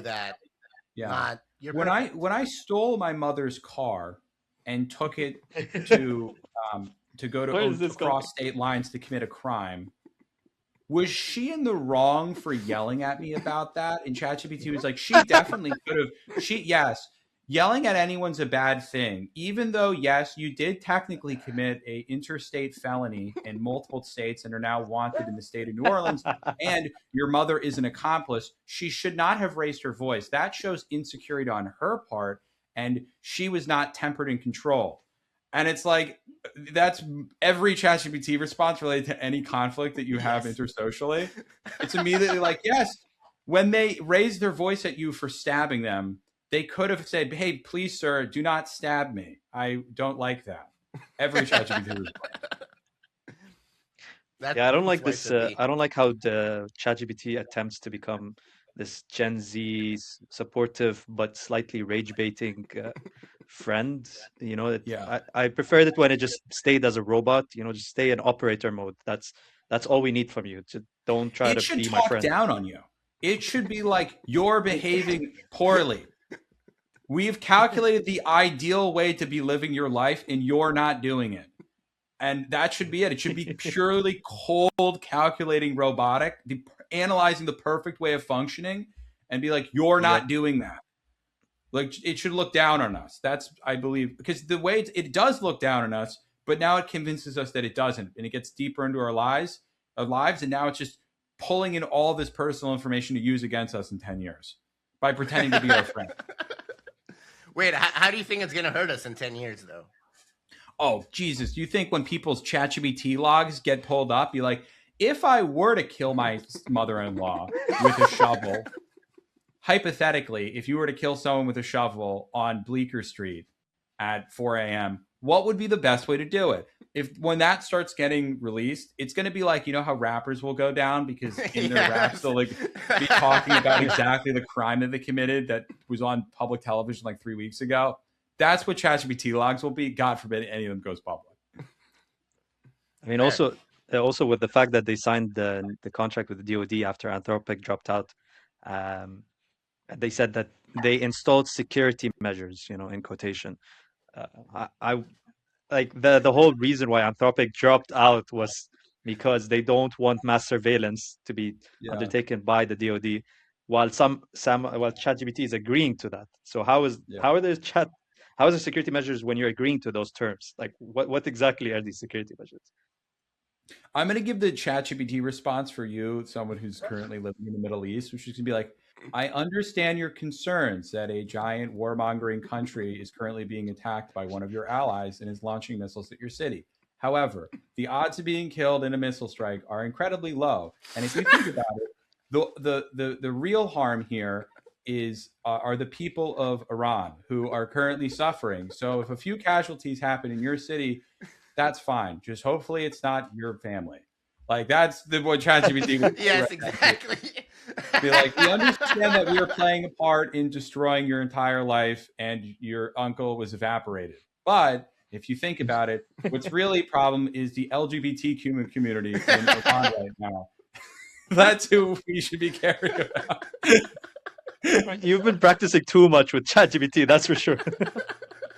that. Yeah. Not you're When perfect. I stole my mother's car and took it to go Where is to this going? across state lines to commit a crime, was she in the wrong for yelling at me about that? And ChatGPT was like, she definitely could have. Yes, yelling at anyone's a bad thing, even though yes, you did technically commit a interstate felony in multiple states and are now wanted in the state of New Orleans. And your mother is an accomplice. She should not have raised her voice. That shows insecurity on her part, and she was not tempered in control. And it's like, that's every ChatGPT response related to any conflict that you have intersocially. It's immediately like, yes, when they raise their voice at you for stabbing them, they could have said, "Hey, please, sir, do not stab me. I don't like that." Every ChatGPT response. Yeah, I don't like this. I don't like how the ChatGPT attempts to become this Gen Z supportive but slightly rage baiting friend. You know, I preferred it when it just stayed as a robot. You know, just stay in operator mode. That's all we need from you. Just don't try to be my talk friend. down on you. It should be like, you're behaving poorly. We've calculated the ideal way to be living your life, and you're not doing it. And that should be it. It should be purely cold, calculating, robotic, analyzing the perfect way of functioning, and be like, you're not doing that. Like, it should look down on us. That's, I believe, because the way it does look down on us, but now it convinces us that it doesn't, and it gets deeper into our lives, and now it's just pulling in all this personal information to use against us in 10 years by pretending to be our friend. Wait, how do you think it's going to hurt us in 10 years, though? Oh, Jesus. You think when people's ChatGPT logs get pulled up, you're like, if I were to kill my mother-in-law with a shovel, hypothetically, if you were to kill someone with a shovel on Bleecker Street at 4 a.m., what would be the best way to do it? If when that starts getting released, it's going to be like, you know how rappers will go down because in their raps they'll like be talking about exactly the crime that they committed that was on public television like 3 weeks ago. That's what ChatGPT logs will be. God forbid any of them goes public. I mean, also with the fact that they signed the contract with the DoD after Anthropic dropped out, they said that they installed security measures, you know, in quotation. I like the whole reason why Anthropic dropped out was because they don't want mass surveillance to be undertaken by the DoD, while ChatGPT is agreeing to that. So how are the security measures when you're agreeing to those terms? Like what exactly are these security measures? I'm going to give the ChatGPT response for you, someone who's currently living in the Middle East, which is going to be like, I understand your concerns that a giant warmongering country is currently being attacked by one of your allies and is launching missiles at your city. However, the odds of being killed in a missile strike are incredibly low. And if you think about it, the real harm here are the people of Iran who are currently suffering. So if a few casualties happen in your city, that's fine. Just hopefully it's not your family. Like, that's what ChatGPT would do. Yes, exactly. Be like, we understand that we are playing a part in destroying your entire life and your uncle was evaporated. But if you think about it, what's really a problem is the LGBT community in Iran right now. That's who we should be caring about. You've been practicing too much with ChatGPT, that's for sure.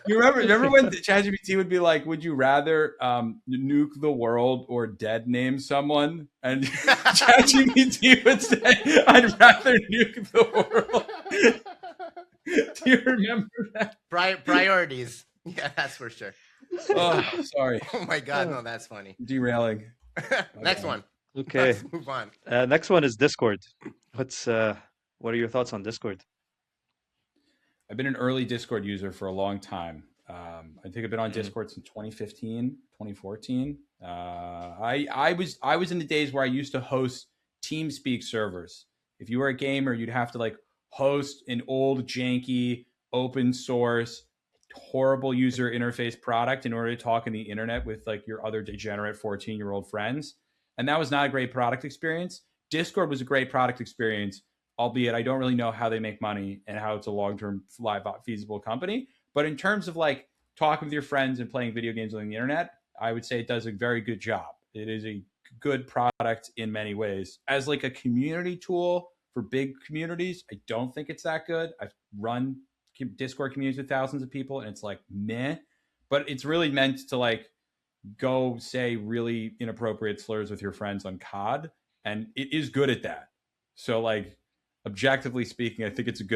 You remember when ChatGPT would be like, would you rather nuke the world or dead name someone? And ChatGPT would say, I'd rather nuke the world. Do you remember that? Priorities. Yeah, that's for sure. Oh, sorry. Oh my God, no, that's funny. Derailing. Next one. Okay. Let's move on. Next one is Discord. What are your thoughts on Discord? I've been an early Discord user for a long time. I think I've been on Discord since 2015, 2014. I was in the days where I used to host TeamSpeak servers. If you were a gamer, you'd have to like host an old janky open source horrible user interface product in order to talk on the internet with like your other degenerate 14-year-old friends. And that was not a great product experience. Discord was a great product experience, albeit I don't really know how they make money and how it's a long-term feasible company. But in terms of like talking with your friends and playing video games on the internet, I would say it does a very good job. It is a good product in many ways. As like a community tool for big communities, I don't think it's that good. I've run Discord communities with thousands of people, and it's like meh. But it's really meant to like go say really inappropriate slurs with your friends on COD, and it is good at that. So like objectively speaking, I think it's a good